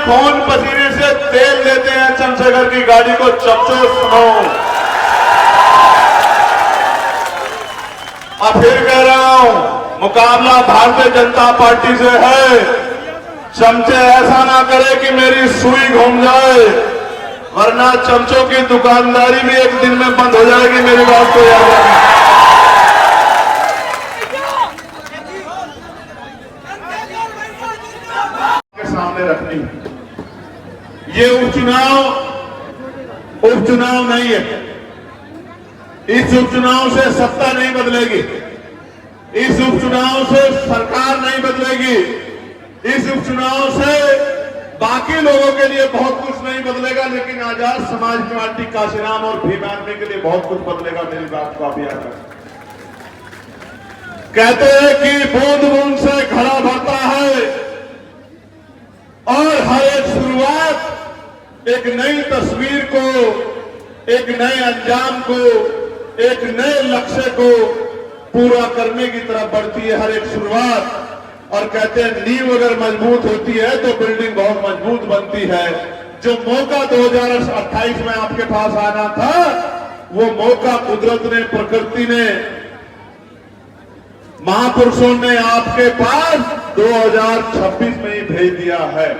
खून पसीने से तेल देते हैं चंद्रशेखर की गाड़ी को। चमचो सुनो, अब फिर कह रहा हूं, मुकाबला भारतीय जनता पार्टी से है। चमचे ऐसा ना करे कि मेरी सुई घूम जाए, वरना चमचों की दुकानदारी भी एक दिन में बंद हो जाएगी। मेरी बात को याद रखना। के सामने रखनी, ये उपचुनाव नहीं है। इस उपचुनाव से सत्ता नहीं बदलेगी, इस उपचुनाव से सरकार नहीं बदलेगी, इस उपचुनाव से बाकी लोगों के लिए बहुत कुछ नहीं बदलेगा, लेकिन आजाद समाज पार्टी काशीराम और भीम आर्मी के लिए बहुत कुछ बदलेगा। मेरी बात को आप याद रखें। कहते हैं कि बूंद बूंद से घड़ा भरता है और हर एक शुरुआत एक नई तस्वीर को, एक नए अंजाम को, एक नए लक्ष्य को पूरा करने की तरफ बढ़ती है हर एक शुरुआत। और कहते हैं नींव अगर मजबूत होती है तो बिल्डिंग बहुत मजबूत बनती है। जो मौका 2028 में आपके पास आना था, वो मौका कुदरत ने, प्रकृति ने, महापुरुषों ने आपके पास 2026 में ही भेज दिया है।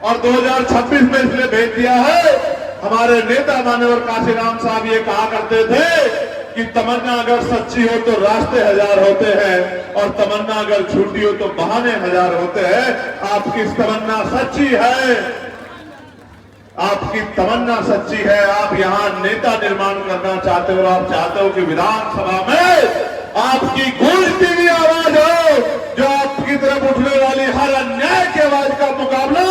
और 2026 में इसलिए भेज दिया है, हमारे नेता माननीय काशीराम साहब ये कहा करते थे कि तमन्ना अगर सच्ची हो तो रास्ते हजार होते हैं, और तमन्ना अगर झूठी हो तो बहाने हजार होते हैं। आपकी तमन्ना सच्ची है, आपकी तमन्ना सच्ची है। आप यहां नेता निर्माण करना चाहते हो, और आप चाहते हो कि विधानसभा में आपकी गूंजती हुई आवाज हो, जो आपकी तरफ उठने वाली हर अन्याय की आवाज का मुकाबला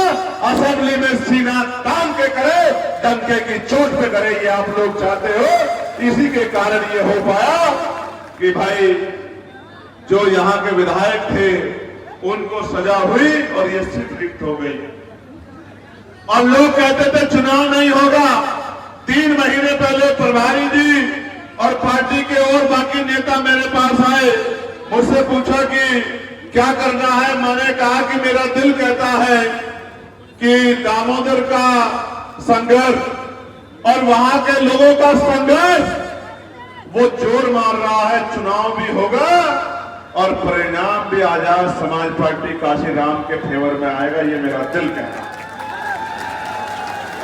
असेंबली में सीना तान के करे, डंके की चोट पे करे। ये आप लोग चाहते हो। इसी के कारण ये हो पाया कि भाई जो यहां के विधायक थे उनको सजा हुई और ये सीट रिक्त हो गई। और लोग कहते थे चुनाव नहीं होगा। 3 महीने पहले प्रभारी जी और पार्टी के और बाकी नेता मेरे पास आए, मुझसे पूछा कि क्या करना है। मैंने कहा कि मेरा दिल कहता है कि दामोदर का संघर्ष और वहां के लोगों का संघर्ष वो जोर मार रहा है। चुनाव भी होगा और परिणाम भी आजाद समाज पार्टी काशीराम के फेवर में आएगा, ये मेरा दिल कहता है।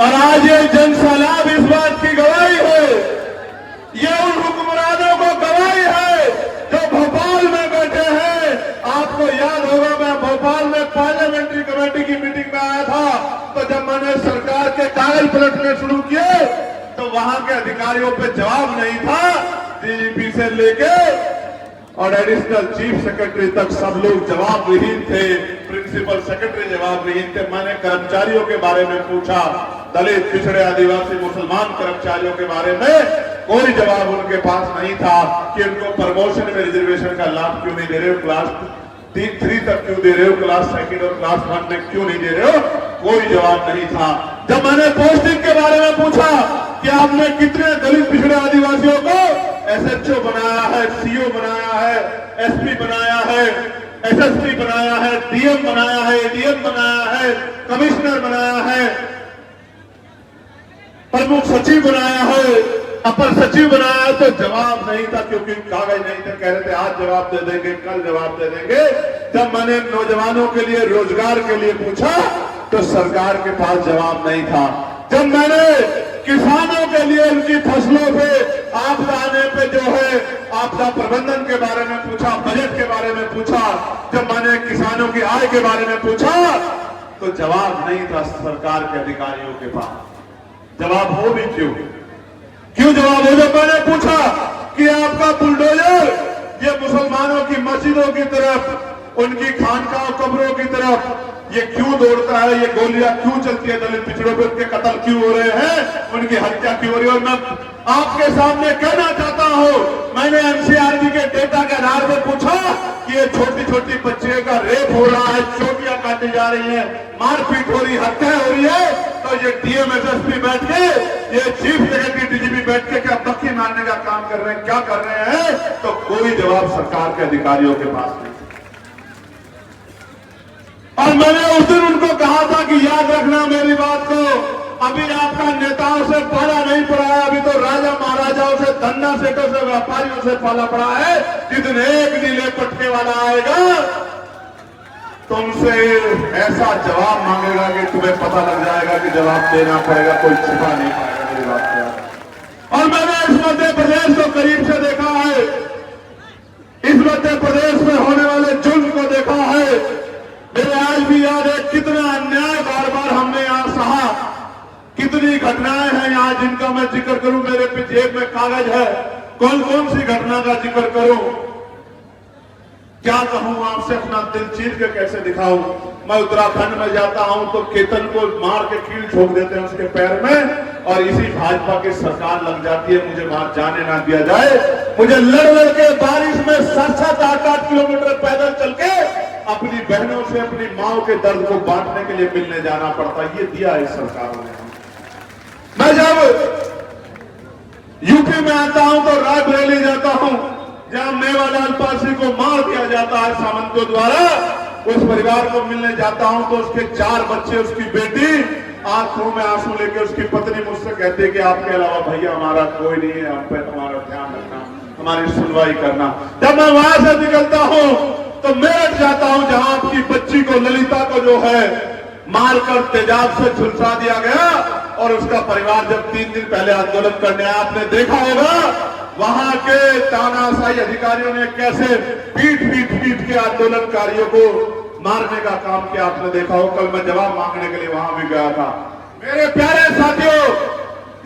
और आज ये जनसैलाब इस बात की गवाही है, ये उन हुक्मरानों को गवाही है जो भोपाल में बैठे हैं। आपको याद होगा, मैं भोपाल में पार्लियामेंट्री कमेटी की मीटिंग में आया था, तो जब मैंने सरकार के कागज पलटने शुरू किए तो वहां के अधिकारियों पे जवाब नहीं था। डीजीपी से लेके और एडिशनल चीफ सेक्रेटरी तक सब लोग जवाब विहीन थे, प्रिंसिपल सेक्रेटरी जवाब विहीन थे। मैंने कर्मचारियों के बारे में पूछा, दलित, पिछड़े, आदिवासी, मुसलमान कर्मचारियों के बारे में कोई जवाब उनके पास नहीं था कि उनको प्रमोशन में रिजर्वेशन का लाभ क्यों नहीं दे रहे हो, क्लास 3 तक क्यों दे रहे हो, क्लास 2 और क्लास 1 में क्यों नहीं दे रहे हो, कोई जवाब नहीं था। जब मैंने पोस्टिंग के बारे में पूछा कि आपने कितने दलित, पिछड़े, आदिवासियों को एसएचओ बनाया है, सीओ बनाया है, एसपी बनाया है, एसएसपी बनाया है, डीएम बनाया है, एडीएम बनाया है, कमिश्नर बनाया है, प्रमुख सचिव बनाया है, अपर सचिव बनाया, तो जवाब नहीं था क्योंकि कागज नहीं थे। कह रहे थे आज जवाब दे देंगे, कल जवाब दे देंगे। जब मैंने नौजवानों के लिए, रोजगार के लिए पूछा तो सरकार के पास जवाब नहीं था। जब मैंने किसानों के लिए उनकी फसलों पे आपदा आने पे जो है आपदा प्रबंधन के बारे में पूछा, बजट के बारे में पूछा, जब मैंने किसानों की आय के बारे में पूछा तो जवाब नहीं था सरकार के अधिकारियों के पास। जवाब हो भी क्यों जवाब हो? जब मैंने पूछा कि आपका बुलडोजर ये मुसलमानों की मस्जिदों की तरफ, उनकी खानकाह कब्रों की तरफ ये क्यों दौड़ता है, ये गोलियां क्यों चलती है, दलित पिछड़ों पे उनके कत्ल क्यों हो रहे हैं, उनकी हत्या क्यों हो रही है, और मैं आपके सामने कहना चाहता हूं, मैंने एनसीआरबी के डेटा के आधार पर पूछा कि ये छोटी छोटी बच्चियों का रेप हो रहा है, चोटियां काटी जा रही है, मारपीट हो रही, हत्या हो रही है, तो ये डीएम एसएसपी बैठ के, ये चीफ सेक्रेटरी डीजीपी बैठ के क्या पक्की मारने का काम कर रहे हैं, क्या कर रहे हैं? तो कोई जवाब सरकार के अधिकारियों के पास नहीं। और मैंने उस दिन उनको कहा था कि याद रखना मेरी बात को, अभी आपका नेताओं से पाला नहीं पड़ा है, अभी तो राजा महाराजाओं से, धन्ना सेठों से, व्यापारियों से पाला पड़ा है। जिस दिन एक नीले पटके वाला आएगा तुमसे ऐसा जवाब मांगेगा कि तुम्हें पता लग जाएगा कि जवाब देना पड़ेगा, कोई छिपा नहीं पाएगा मेरी बात को। और मैंने इस मध्य प्रदेश को करीब से देखा है, इस मध्य प्रदेश में होने वाले जुल्म को देखा है। मेरे आज भी याद है कितना अन्याय बार बार हमने यहां सहा, कितनी घटनाएं हैं यहाँ जिनका मैं जिक्र करूं। मेरे जेब में कागज है, कौन कौन सी घटना का जिक्र करूं, क्या कहूं आपसे, अपना दिल चीर के कैसे दिखाऊं। मैं उत्तराखंड में जाता हूं तो केतन को मार के कील ठोक देते हैं उसके पैर में, और इसी भाजपा की सरकार लग जाती है मुझे वहां जाने ना दिया जाए। मुझे लड़ लड़ के बारिश में 7-7 8-8 किलोमीटर पैदल चल के अपनी बहनों से, अपनी माओ के दर्द को बांटने के लिए मिलने जाना पड़ता। ये दिया है सरकारों ने। मैं जब यूपी में आता हूं तो रायबरेली जाता हूं, जहां मेवालाल पासी को मार दिया जाता है सामंतों द्वारा, उस परिवार को मिलने जाता हूं तो उसके 4 बच्चे, उसकी बेटी आंखों में आंसू लेके उसकी पत्नी मुझसे कहती है कि आपके अलावा भैया हमारा कोई नहीं है, हम पे हमारा ध्यान रखना, हमारी सुनवाई करना। जब मैं वहां से निकलता हूं तो मेरठ जाता हूं, जहां आपकी बच्ची को, ललिता को जो है मारकर तेजाब से झुलसा दिया गया, और उसका परिवार जब 3 दिन पहले आंदोलन करने आया, आपने देखा होगा वहां के तानाशाही अधिकारियों ने कैसे पीट के आंदोलनकारियों को मारने का काम किया, आपने देखा हो। कल मैं जवाब मांगने के लिए वहां भी गया था। मेरे प्यारे साथियों,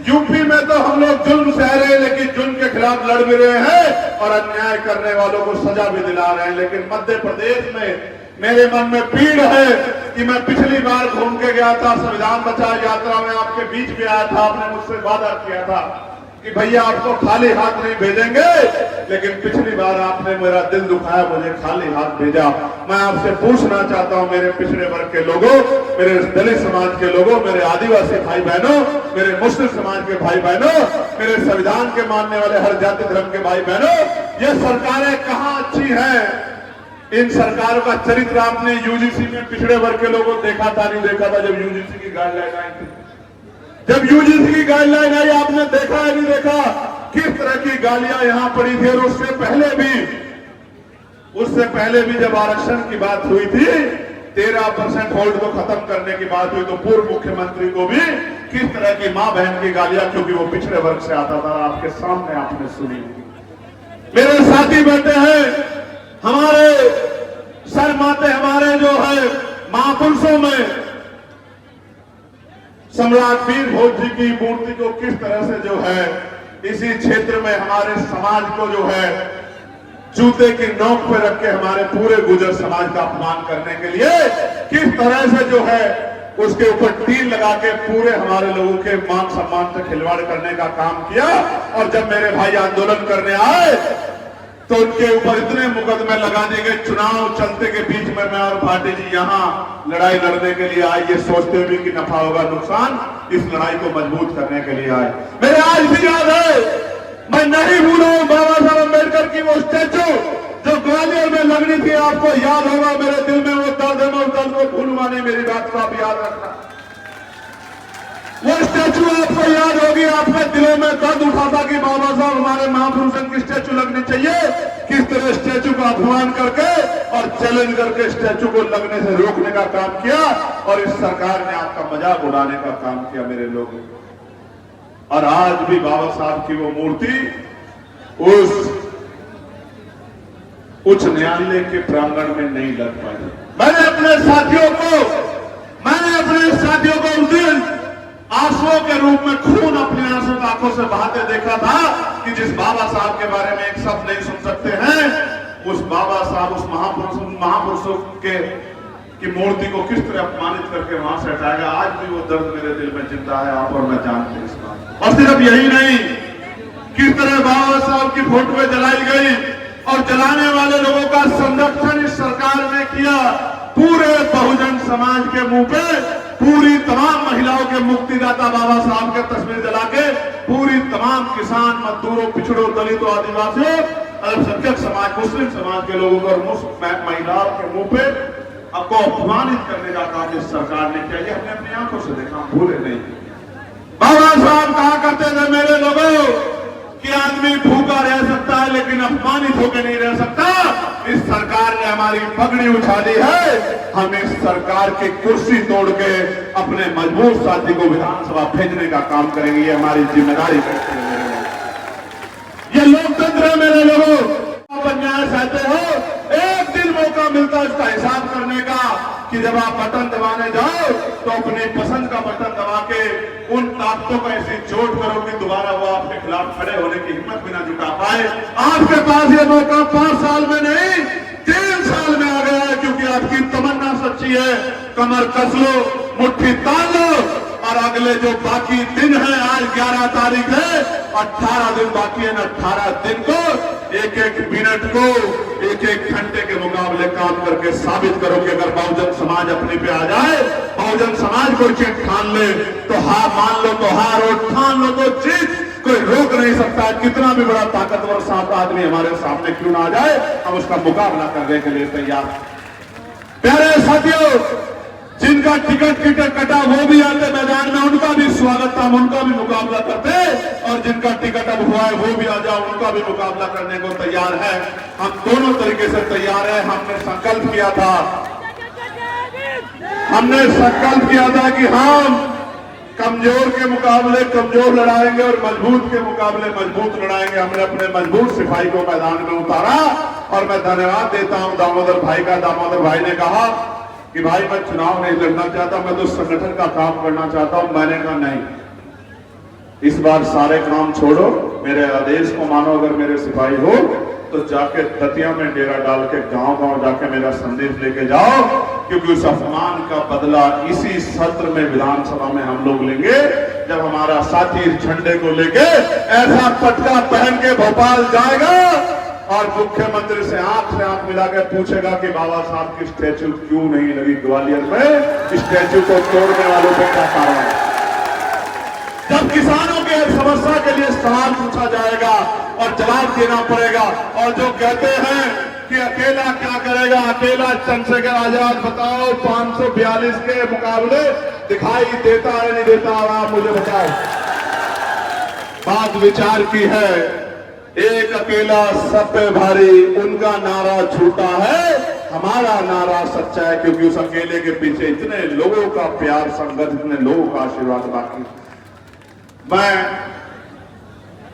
यूपी में तो हम लोग जुल्म सह रहे हैं, लेकिन जुल्म के खिलाफ लड़ भी रहे हैं और अन्याय करने वालों को सजा भी दिला रहे हैं। लेकिन मध्य प्रदेश में मेरे मन में पीड़ है कि मैं पिछली बार घूम के गया था, संविधान बचाओ यात्रा में आपके बीच में आया था, आपने मुझसे वादा किया था कि भैया आपको खाली हाथ नहीं भेजेंगे, लेकिन पिछली बार आपने मेरा दिल दुखाया, मुझे खाली हाथ भेजा। मैं आपसे पूछना चाहता हूं मेरे पिछड़े वर्ग के लोगों, मेरे दलित समाज के लोगों, मेरे आदिवासी भाई बहनों, मेरे मुस्लिम समाज के भाई बहनों, मेरे संविधान के मानने वाले हर जाति धर्म के भाई बहनों, ये सरकारें कहां अच्छी हैं? इन सरकारों का चरित्र आपने यूजीसी में पिछड़े वर्ग के लोगों देखा था, नहीं देखा था? जब यूजीसी की गाइडलाइन आई थी, जब यूजीसी की गाइडलाइन आई, आपने देखा है नहीं देखा किस तरह की गालियां यहां पड़ी थी? और उससे पहले भी जब आरक्षण की बात हुई थी, 13% होल्ड को खत्म करने की बात हुई, तो पूर्व मुख्यमंत्री को भी किस तरह की मां बहन की गालियां, क्योंकि वो पिछड़े वर्ग से आता था, आपके सामने आपने सुनी। मेरे साथी बैठे हैं, हमारे शर्माते, हमारे जो है महापुरुषों में सम्राट वीर भोज जी की मूर्ति को किस तरह से जो है इसी क्षेत्र में हमारे समाज को जो है जूते की नोक पे रख के हमारे पूरे गुर्जर समाज का अपमान करने के लिए किस तरह से जो है उसके ऊपर टील लगा के पूरे हमारे लोगों के मान सम्मान से खिलवाड़ करने का काम किया। और जब मेरे भाई आंदोलन करने आए तो उनके ऊपर इतने मुकदमे लगा दिए गए। चुनाव चलते के बीच में मैं और भाटी जी यहाँ लड़ाई लड़ने के लिए आए, ये सोचते हुए कि नफा होगा नुकसान, इस लड़ाई को मजबूत करने के लिए आए। मेरे आज भी याद है, मैं नहीं भूलूं बाबा साहब अम्बेडकर की वो स्टैचू जो ग्वालियर में लगनी थी, आपको याद होगा, मेरे दिल में वो दर्द है, मैं उस दर्द को भूलूंगा नहीं, मेरी बात को आप याद रखना। वो स्टैचू आपको याद होगी, आपके दिलों में दर्द उठा था कि बाबा साहब हमारे महापुरुषों की स्टैचू लगनी चाहिए। किस तरह स्टैचू का अपमान करके और चैलेंज करके स्टैचू को लगने से रोकने का काम किया, और इस सरकार ने आपका मजाक उड़ाने का काम किया मेरे लोगों। और आज भी बाबा साहब की वो मूर्ति उस उच्च न्यायालय के प्रांगण में नहीं लग पाई। मैंने अपने साथियों को उस दिन आंसुओं के रूप में खून अपनी आंखों से बहाते देखा था कि जिस बाबा साहब के बारे में एक शब्द नहीं सुन सकते हैं, उस बाबा साहब, उस महापुरुषों की मूर्ति को किस तरह अपमानित करके वहां से हटाएगा। आज भी वो दर्द मेरे दिल में जिंदा है, आप और मैं जानते हैं इस बात। और सिर्फ यही नहीं, किस तरह बाबा साहब की फोटोएं जलाई गई और जलाने वाले लोगों का संरक्षण इस सरकार ने किया। पूरे बहुजन समाज के मुंह पे पूरी तमाम महिलाओं के मुक्तिदाता बाबा साहब के तस्वीर जला के पूरी तमाम किसान, मजदूरों, पिछड़ों, दलितों, आदिवासियों, अल्पसंख्यक समाज, मुस्लिम समाज के लोगों को और महिलाओं के मुंह पे आपको अपमानित करने का काम इस सरकार ने किया, ये हमने अपनी आंखों से देखा, हम भूले नहीं। बाबा साहब कहा करते थे मेरे लोगों कि आदमी भूखा रह सकता है लेकिन अपमानित होकर नहीं रह सकता। इस सरकार ने हमारी पगड़ी उछाली है, हम इस सरकार की कुर्सी तोड़ के अपने मजबूर साथी को विधानसभा भेजने का काम करेंगे, ये हमारी जिम्मेदारी है। ये लोकतंत्र है मेरे लोगों, आप अन्याय सहते हो, एक दिन मौका मिलता है इसका हिसाब करने का कि जब आप बटन दबाने जाओ तो अपनी पसंद का बटन दबा के उन ताकतों को ऐसी चोट करो कि दोबारा वो आपके खिलाफ खड़े होने की हिम्मत भी ना जुटा पाए। आपके पास ये मौका 5 साल में नहीं 3 साल में आ गया है, क्योंकि आपकी तमन्ना सच्ची है। कमर कस लो, मुट्ठी तान लो और अगले जो बाकी दिन है, आज 11 तारीख है, 18 दिन बाकी है, 18 दिन को एक एक मिनट को एक एक घंटे के मुकाबले काम करके साबित करो कि अगर बहुजन समाज अपने पे आ जाए, बहुजन समाज को चिट ठान ले तो हार, मान लो तो हार और ठान लो तो जीत, कोई रोक नहीं सकता। कितना भी बड़ा ताकतवर साफ आदमी हमारे सामने क्यों ना आ जाए, हम उसका मुकाबला करने के लिए तैयार। प्यारे साथियों, जिनका टिकट कटा वो भी आते मैदान में, उनका भी स्वागत था, हम उनका भी मुकाबला करते, और जिनका टिकट अब हुआ है वो भी आ जाओ, उनका भी मुकाबला करने को तैयार है। हम दोनों तरीके से तैयार है। हमने संकल्प किया था कि हम कमजोर के मुकाबले कमजोर लड़ाएंगे और मजबूत के मुकाबले मजबूत लड़ाएंगे। हमने अपने मजबूत सिपाही को मैदान में उतारा और मैं धन्यवाद देता हूं दामोदर भाई का। दामोदर भाई ने कहा कि भाई मैं चुनाव नहीं लड़ना चाहता, मैं तो संगठन का काम करना चाहता हूं। मैंने कहा नहीं, इस बार सारे काम छोड़ो, मेरे आदेश को मानो। अगर मेरे सिपाही हो तो जाके दतिया में डेरा डाल के गांव गांव जाके मेरा संदेश लेके जाओ, क्योंकि उस अपमान का बदला इसी सत्र में विधानसभा में हम लोग लेंगे, जब हमारा साथी इस झंडे को लेके ऐसा पटका पहन के भोपाल जाएगा और मुख्यमंत्री से आंख मिला के पूछेगा कि बाबा साहब की स्टैचू क्यों नहीं लगी ग्वालियर में, स्टैचू को तोड़ने वालों पे क्या कारण है। जब किसानों के समस्या के लिए सवाल पूछा जाएगा और जवाब देना पड़ेगा, और जो कहते हैं कि अकेला क्या करेगा, अकेला चंद्रशेखर आजाद बताओ 542 के मुकाबले दिखाई देता है नहीं देता, आप मुझे बताओ। बात विचार की है, एक अकेला सब पे भारी, उनका नारा झूठा है, हमारा नारा सच्चा है, क्योंकि उस अकेले के पीछे इतने लोगों का प्यार, संगत, इतने लोगों का आशीर्वाद बाकी। मैं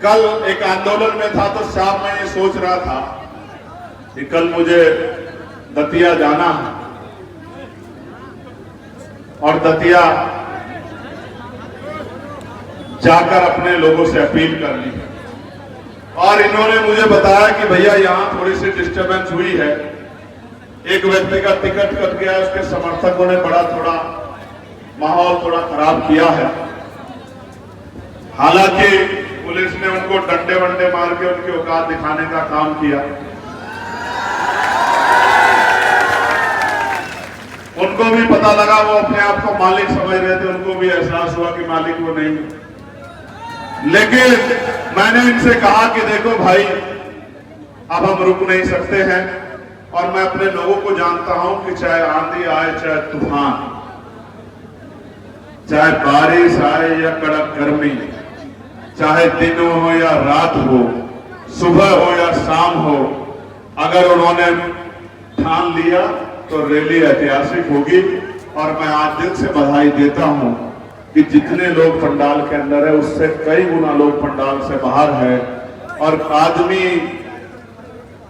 कल एक आंदोलन में था तो शाम में ये सोच रहा था कि कल मुझे दतिया जाना है और दतिया जाकर अपने लोगों से अपील कर ली। और इन्होंने मुझे बताया कि भैया यहां थोड़ी सी डिस्टर्बेंस हुई है, एक व्यक्ति का टिकट कट गया, उसके समर्थकों ने बड़ा थोड़ा माहौल थोड़ा खराब किया है। हालांकि पुलिस ने उनको डंडे वंडे मार के उनकी औकात दिखाने का काम किया। उनको भी पता लगा, वो अपने आप को मालिक समझ रहे थे, उनको भी एहसास हुआ कि मालिक वो नहीं। लेकिन मैंने इनसे कहा कि देखो भाई, अब हम रुक नहीं सकते हैं, और मैं अपने लोगों को जानता हूं कि चाहे आंधी आए, चाहे तूफान, चाहे बारिश आए या कड़क गर्मी, चाहे दिन हो या रात हो, सुबह हो या शाम हो, अगर उन्होंने ठान लिया तो रैली ऐतिहासिक होगी। और मैं आज दिल से बधाई देता हूं कि जितने लोग पंडाल के अंदर है उससे कई गुना लोग पंडाल से बाहर है, और आदमी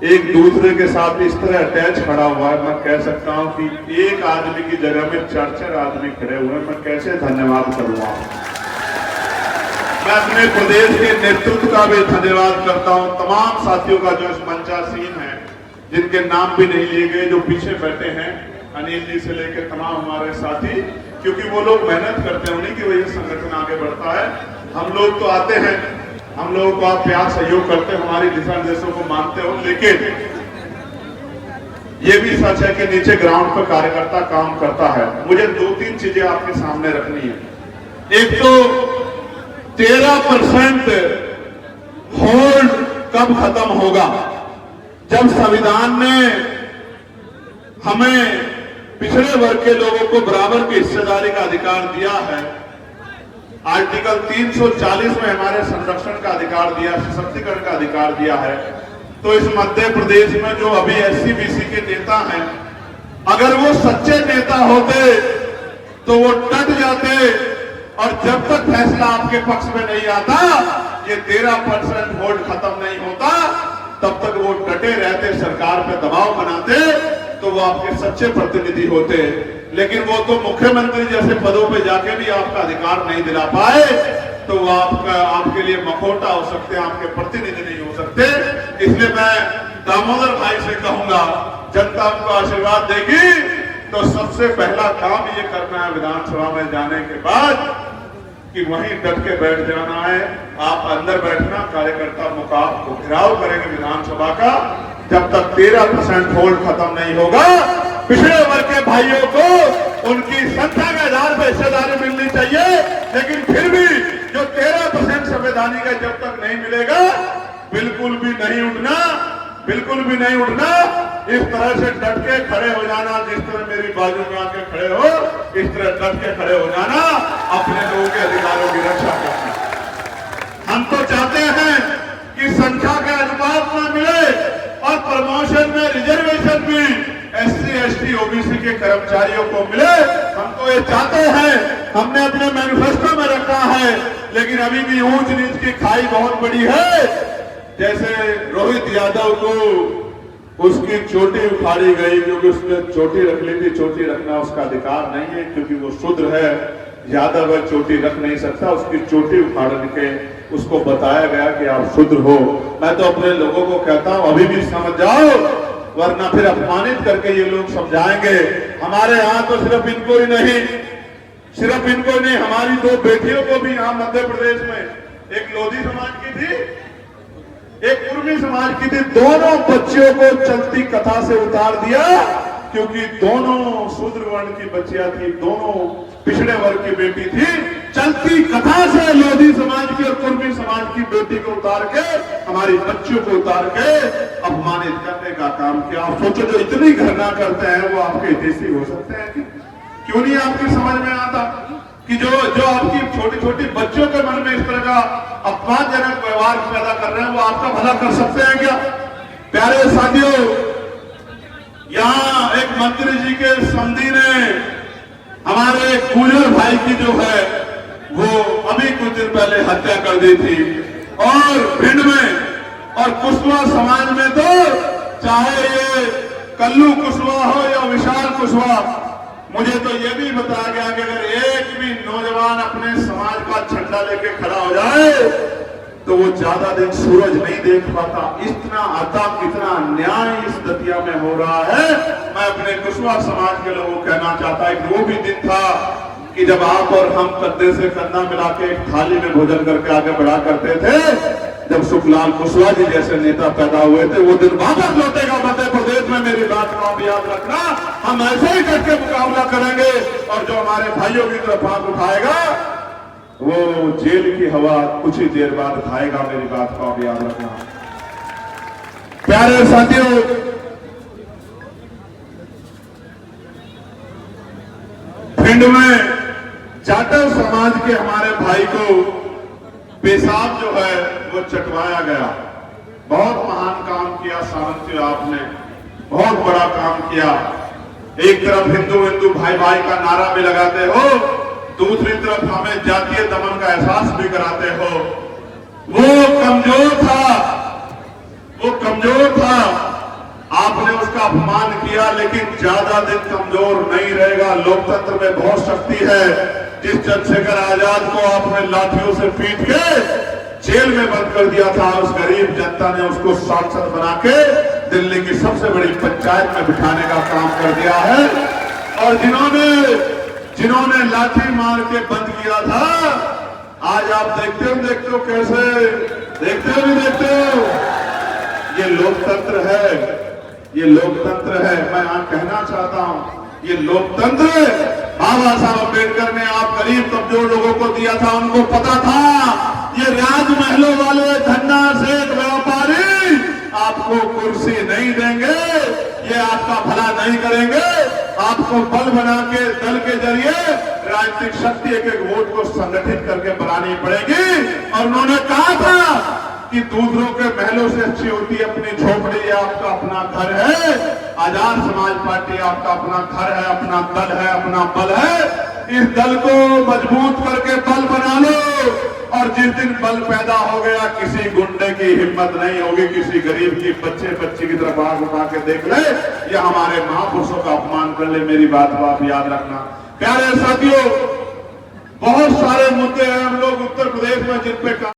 एक दूसरे के साथ इस तरह अटैच खड़ा हुआ है। मैं कह सकता हूं कि एक आदमी की जगह में 4-4 आदमी खड़े हुए हैं। मैं कैसे धन्यवाद करूंगा। मैं अपने प्रदेश के नेतृत्व का भी धन्यवाद करता हूं, तमाम साथियों का जो इस मंचासीन है, जिनके नाम भी नहीं लिए गए, जो पीछे बैठे हैं, अनिल जी से लेकर तमाम हमारे साथी, क्योंकि वो लोग मेहनत करते हैं, उन्हीं की वजह से संगठन आगे बढ़ता है। हम लोग तो आते हैं, हम लोगों को आप प्यार सहयोग करते हो, हमारी दिशा निर्देशों को मानते हो, लेकिन ये भी सच है कि नीचे ग्राउंड पर कार्यकर्ता काम करता है। मुझे 2-3 चीजें आपके सामने रखनी है। एक तो 13% होल्ड कब खत्म होगा? जब संविधान ने हमें पिछड़े वर्ग के लोगों को बराबर की हिस्सेदारी का अधिकार दिया है। आर्टिकल 340 में हमारे संरक्षण का अधिकार दिया, सशक्तिकरण का अधिकार दिया है। तो इस मध्य प्रदेश में जो अभी SC-BC के नेता हैं, अगर वो सच्चे नेता होते तो वो डट जाते, और जब तक फैसला आपके पक्ष में नहीं आता, ये 13% वोट खत्म नहीं होता, तब तक वो डटे रहते, सरकार पे दबाव बनाते, तो वो आपके सच्चे प्रतिनिधि होते। लेकिन वो तो मुख्यमंत्री जैसे पदों पे जाके भी आपका अधिकार नहीं दिला पाए, तो वो आपके लिए मखौटा हो सकते हैं, आपके प्रतिनिधि नहीं हो सकते। इसलिए मैं दामोदर भाई से कहूंगा, जनता उनको आशीर्वाद देगी तो सबसे पहला काम ये करना है विधानसभा में जाने के बाद कि वहीं डट के बैठ जाना है। आप अंदर बैठना, कार्यकर्ता मुकाम को घेराव करेंगे विधानसभा का, जब तक 13% वोट खत्म नहीं होगा। पिछड़े वर्ग के भाइयों को उनकी संख्या के आधार पर हिस्सेदारी मिलनी चाहिए, लेकिन फिर भी जो 13% संवैधानिक है, जब तक नहीं मिलेगा बिल्कुल भी नहीं उठना, बिल्कुल भी नहीं उठना। इस तरह से डट के खड़े हो जाना, जिस तरह मेरी बाजू में आके खड़े हो, इस तरह डट के खड़े हो जाना, अपने लोगों के अधिकारों की रक्षा करना। हम तो चाहते हैं कि संख्या के अनुपात में मिले और प्रमोशन में रिजर्वेशन भी SC, ST, OBC के कर्मचारियों को मिले। हम तो ये चाहते हैं, हमने अपने मैनिफेस्टो में रखा है, लेकिन अभी भी ऊंच नीच की खाई बहुत बड़ी है। जैसे रोहित यादव को उसकी चोटी उखाड़ी गई क्योंकि उसने चोटी रख ली थी, चोटी रखना उसका अधिकार नहीं है क्योंकि वो शूद्र है। यादव वह चोटी रख नहीं सकता, उसकी चोटी उखाड़ के उसको बताया गया कि आप शूद्र हो। मैं तो अपने लोगों को कहता हूं अभी भी समझ जाओ, वरना फिर अपमानित करके ये लोग समझाएंगे। हमारे यहाँ तो सिर्फ इनको ही नहीं, सिर्फ इनको ही नहीं, हमारी 2 बेटियों को भी यहाँ मध्य प्रदेश में, एक लोधी समाज की थी, एक कुर्मी समाज की थी, दोनों बच्चियों को चलती कथा से उतार दिया क्योंकि दोनों शूद्र वर्ण की बच्चियां थी, दोनों पिछड़े वर्ग की बेटी थी। चलती कथा से लोधी समाज की और कुर्मी समाज की बेटी को उतार के, हमारी बच्चियों को उतार के अपमानित करने का काम किया। आप सोचो, जो इतनी घृणा करते हैं वो आपके हितैषी हो सकते हैं? क्यों नहीं आपकी समझ में आता कि जो आपकी छोटी छोटी बच्चों के मन में इस तरह का अपमानजनक व्यवहार पैदा कर रहे हैं, वो आपका भला कर सकते हैं क्या? प्यारे साथियों, यहाँ एक मंत्री जी के समधी ने हमारे गुजर भाई की जो है वो अभी कुछ दिन पहले हत्या कर दी थी। और भिंड में और कुशवाहा समाज में तो चाहे ये कल्लू कुशवाहा हो या विशाल कुशवाहा, मुझे तो ये भी बताया गया कि अगर एक भी नौजवान अपने समाज का झंडा लेके खड़ा हो जाए तो वो ज्यादा दिन सूरज नहीं देख पाता। इतना आतंक, इतना अन्याय इस दतिया में हो रहा है। मैं अपने कुशवाहा समाज के लोगों को कहना चाहता है कि वो भी दिन था कि जब आप और हम कंधे से कंधा मिला के एक थाली में भोजन करके आगे बढ़ा करते थे। जब सुखलाल कुशवाहा जी जैसे नेता पैदा हुए थे, वो दिन वापस लौटेगा मध्य प्रदेश में। मेरी बात को आप याद रखना, हम ऐसे ही करके मुकाबला करेंगे और जो हमारे भाइयों की तरफ हाथ उठाएगा वो जेल की हवा कुछ ही देर बाद खाएगा। मेरी बात को आप याद रखना। प्यारे साथियों, भिंड में जाटव समाज के हमारे भाई को पेशाब जो है वो चटवाया गया। बहुत महान काम किया सावंत, आपने बहुत बड़ा काम किया। एक तरफ हिंदू हिंदू भाई भाई का नारा भी लगाते हो, दूसरी तरफ हमें जातीय दमन का एहसास भी कराते हो। वो कमजोर था, वो कमजोर था, आपने उसका अपमान किया, लेकिन ज्यादा दिन कमजोर नहीं रहेगा। लोकतंत्र में बहुत शक्ति है। जिस चंद्रशेखर आजाद को आपने लाठियों से पीट के जेल में बंद कर दिया था, उस गरीब जनता ने उसको सांसद बना के दिल्ली की सबसे बड़ी पंचायत में बिठाने का काम कर दिया है। और जिन्होंने लाठी मार के बंद किया था, आज आप देखते हो कैसे, देखते हो ये लोकतंत्र है, ये लोकतंत्र है। मैं यहाँ कहना चाहता हूँ, ये लोकतंत्र बाबा साहब अम्बेडकर ने आप गरीब कमजोर लोगों को दिया था। उनको पता था ये राजमहलों वाले धन्ना सेठ व्यापारी आपको कुर्सी नहीं देंगे, ये आपका भला नहीं करेंगे, आपको बल बना के दल के जरिए राजनीतिक शक्ति एक एक वोट को संगठित करके बनानी पड़ेगी। और उन्होंने कहा था कि दूसरों के महलों से अच्छी होती है अपनी झोपड़ी, आपका अपना घर है। आजाद समाज पार्टी आपका अपना घर है, अपना दल है, अपना बल है। इस दल को मजबूत करके बल बना लो, और जिस दिन बल पैदा हो गया किसी गुंडे की हिम्मत नहीं होगी, किसी गरीब की बच्ची की तरफ आंख उठा के देख ले या हमारे महापुरुषों का अपमान कर ले। मेरी बात को आप याद रखना। प्यारे साथियों, बहुत सारे मुद्दे हैं हम लोग उत्तर प्रदेश में जिन पे